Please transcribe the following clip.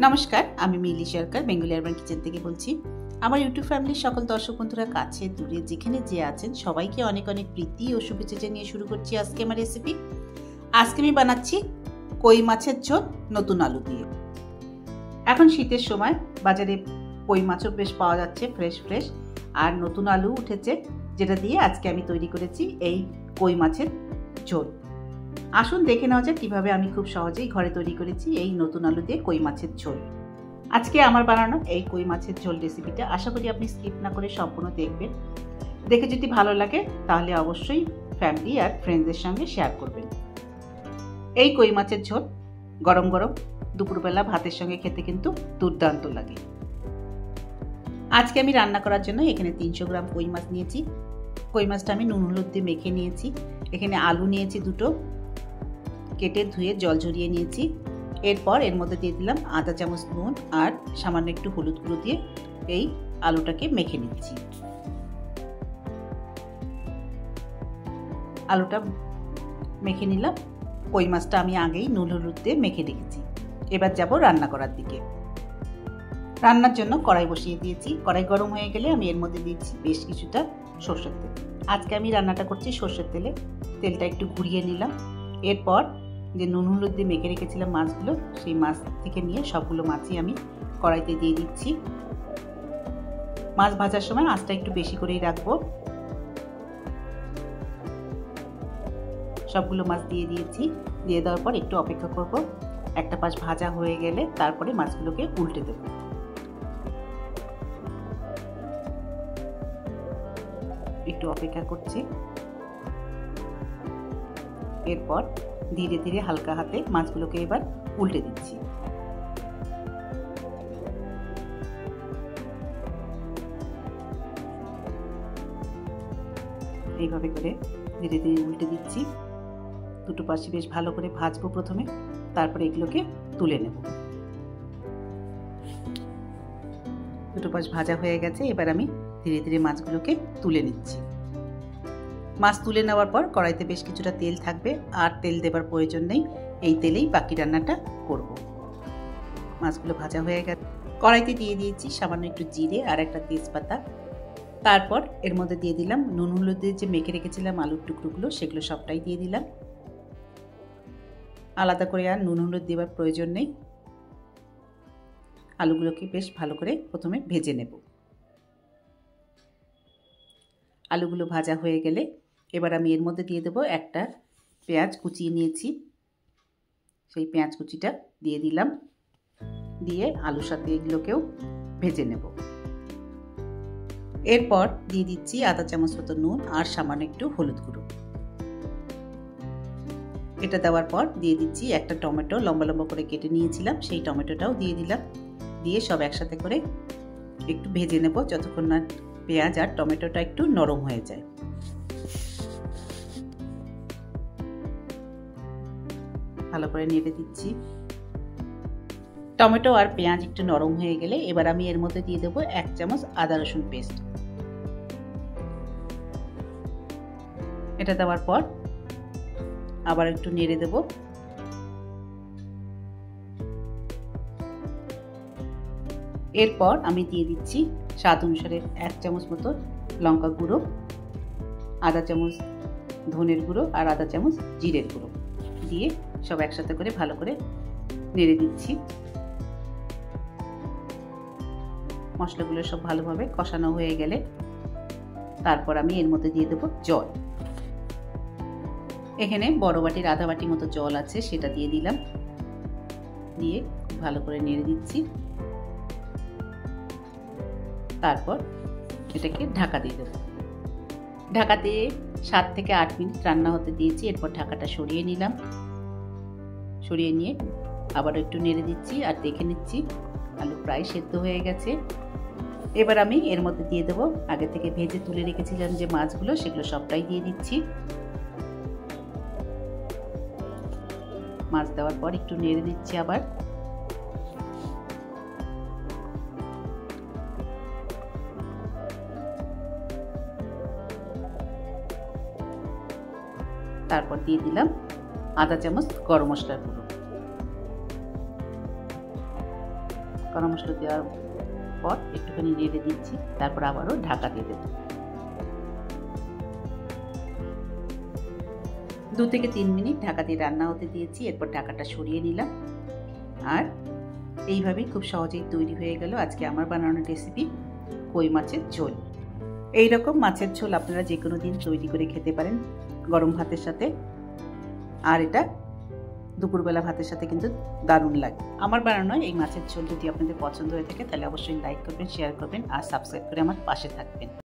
নমস্কার, আমি মিলি সরকার Bengali urban kitchen থেকে বলছি। আমার ইউটিউব ফ্যামিলির সকল দর্শক বন্ধুরা কাছে দূরে যেখানে যে আছেন সবাইকে অনেক অনেক প্রীতি ও শুভেচ্ছা জানিয়ে শুরু করছি আজকে আমার রেসিপি। আজকে আমি বানাচ্ছি কই মাছের ঝোল নতুন আলু দিয়ে। এখন শীতের সময় বাজারে কই মাছও বেশ পাওয়া যাচ্ছে ফ্রেশ আর নতুন আলু উঠেছে, যেটা দিয়ে আজকে আমি তৈরি করেছি এই কই মাছের ঝোল। আসুন দেখে নেওয়া যাক কীভাবে আমি খুব সহজেই ঘরে তৈরি করেছি এই নতুন আলু দিয়ে কই মাছের ঝোল। আজকে আমার বানানো এই কই মাছের ঝোল রেসিপিটা আশা করি আপনি স্কিপ না করে সম্পূর্ণ দেখবেন। দেখে যদি ভালো লাগে তাহলে অবশ্যই ফ্যামিলি আর ফ্রেন্ডসদের সঙ্গে শেয়ার করবেন। এই কই মাছের ঝোল গরম গরম দুপুরবেলা ভাতের সঙ্গে খেতে কিন্তু দুর্দান্ত লাগে। আজকে আমি রান্না করার জন্য এখানে 300 গ্রাম কই মাছ নিয়েছি। কই মাছটা আমি নুন হলুদ দিয়ে মেখে নিয়েছি। এখানে আলু নিয়েছি দুটো, কেটে ধুয়ে জল ঝরিয়ে নিয়েছি। এরপর এর মধ্যে দিয়ে দিলাম আধা চামচ নুন আর সামান্য একটু হলুদ গুঁড়ো দিয়ে এই আলুটাকে মেখে নিচ্ছি। আলুটা মেখে নিলাম। কই মাছটা আমি আগেই নুন হলুদ দিয়ে মেখে রেখেছি। এবার যাব রান্না করার দিকে। রান্নার জন্য কড়াই বসিয়ে দিয়েছি। কড়াই গরম হয়ে গেলে আমি এর মধ্যে দিয়েছি বেশ কিছুটা সরষের তেল। আজকে আমি রান্নাটা করছি সরষের তেলে। তেলটা একটু ঘুরিয়ে নিলাম। এরপর যে নুন হলুদ দিয়ে মেখে রেখেছিলাম মাছগুলো, সেই মাছ থেকে নিয়ে সবগুলো মাছই আমি কড়াইতে দিয়ে দিচ্ছি। মাছ ভাজার সময় আঁচটা একটু বেশি করেই রাখবো। সবগুলো মাছ দিয়ে দিয়েছি। দিয়ে দেওয়ার পর একটু অপেক্ষা করব। একটা পাশ ভাজা হয়ে গেলে তারপরে মাছগুলোকে উল্টে দেব। একটু অপেক্ষা করছি। এরপর ধীরে ধীরে হালকা হাতে মাছগুলোকে এবার উল্টে দিচ্ছি। এইভাবে করে ধীরে ধীরে উল্টে দিচ্ছি। দুটো পাশে বেশ ভালো করে ভাজবো প্রথমে, তারপরে এগুলোকে তুলে নেব। দুটো পাশ ভাজা হয়ে গেছে। এবার আমি ধীরে ধীরে মাছগুলোকে তুলে নিচ্ছি। মাছ তুলে নেওয়ার পর কড়াইতে বেশ কিছুটা তেল থাকবে, আর তেল দেবার প্রয়োজন নেই। এই তেলেই বাকি রান্নাটা করব। মাছগুলো ভাজা হয়ে গেছে। কড়াইতে দিয়ে দিয়েছি সামান্য একটু জিরে আর একটা তেজপাতা। তারপর এর মধ্যে দিয়ে দিলাম নুন হলুদ দিয়ে যে মেখে রেখেছিলাম আলুর টুকরোগুলো, সেগুলো সবটাই দিয়ে দিলাম। আলাদা করে আর নুন হলুদ দেওয়ার প্রয়োজন নেই। আলুগুলোকে বেশ ভালো করে প্রথমে ভেজে নেব। আলুগুলো ভাজা হয়ে গেলে এবার আমি এর মধ্যে দিয়ে দেবো একটা পেঁয়াজ কুচিয়ে নিয়েছি। সেই পেঁয়াজ কুচিটা দিয়ে দিলাম। দিয়ে আলুর সাথে এগুলোকেও ভেজে নেব। এরপর দিয়ে দিচ্ছি আধা চামচ মতো নুন আর সামান্য একটু হলুদ গুঁড়ো। এটা দেওয়ার পর দিয়ে দিচ্ছি একটা টমেটো লম্বা লম্বা করে কেটে নিয়েছিলাম, সেই টমেটোটাও দিয়ে দিলাম। দিয়ে সব একসাথে করে একটু ভেজে নেব যতক্ষণ না পেঁয়াজ আর টমেটোটা একটু নরম হয়ে যায়। ভালো করে নেড়ে দিচ্ছি। টমেটো আর পেঁয়াজ একটু নরম হয়ে গেলে এবার আমি এর মধ্যে দিয়ে দেবো 1 চামচ আদা রসুন পেস্ট। এটা দেওয়ার পর আবার একটু নেড়ে দেব। এরপর আমি দিয়ে দিচ্ছি স্বাদ অনুসারে 1 চামচ মতো লঙ্কা গুঁড়ো, আধা চামচ ধনের গুঁড়ো আর আধা চামচ জিরের গুঁড়ো দিয়ে সব একসাথে করে ভালো করে নেড়ে দিচ্ছি। মশলাগুলো সব ভালোভাবে কষানো হয়ে গেলে তারপর আমি এর মধ্যে দিয়ে দেবো জল। এখানে বড় বাটির আধা বাটি মতো জল আছে, সেটা দিয়ে দিলাম। দিয়ে ভালো করে নেড়ে দিচ্ছি। তারপর এটাকে ঢাকা দিয়ে দেবো। ঢাকা দিয়ে 7 থেকে 8 মিনিট রান্না হতে দিয়েছি। এরপর ঢাকাটা সরিয়ে নিলাম। সরিয়ে নিয়ে আবার একটু নেড়ে দিচ্ছি আর দেখে নিচ্ছি আলু প্রায় সেদ্ধ হয়ে গেছে। এবার আমি এর মধ্যে দিয়ে দেবো আগে থেকে ভেজে তুলে রেখেছিলাম যে মাছগুলো, সেগুলো সবটাই দিয়ে দিচ্ছি। মাছ দেওয়ার পর একটু নেড়ে দিচ্ছি আবার। তারপর দিয়ে দিলাম আধা চামচ গরম মশলার গুঁড়ো। গরম মশলা দেওয়ার পর একটুখানি নেড়ে দিচ্ছি, তারপর আবারও ঢাকা দিয়ে দেব। 2 থেকে 3 মিনিট ঢাকা দিয়ে রান্না হতে দিয়েছি। এরপর ঢাকাটা সরিয়ে নিলাম। আর এইভাবেই খুব সহজেই তৈরি হয়ে গেল আজকে আমার বানানো রেসিপি কই মাছের ঝোল। এই রকম মাছের ঝোল আপনারা যে কোনো দিন তৈরি করে খেতে পারেন গরম ভাতের সাথে, আর এটা দুপুরবেলা ভাতের সাথে কিন্তু দারুণ লাগে। আমার বানানো এই মাছের ঝোল যদি আপনাদের পছন্দ হয়ে থাকে তাহলে অবশ্যই লাইক করবেন, শেয়ার করবেন আর সাবস্ক্রাইব করে আমার পাশে থাকবেন।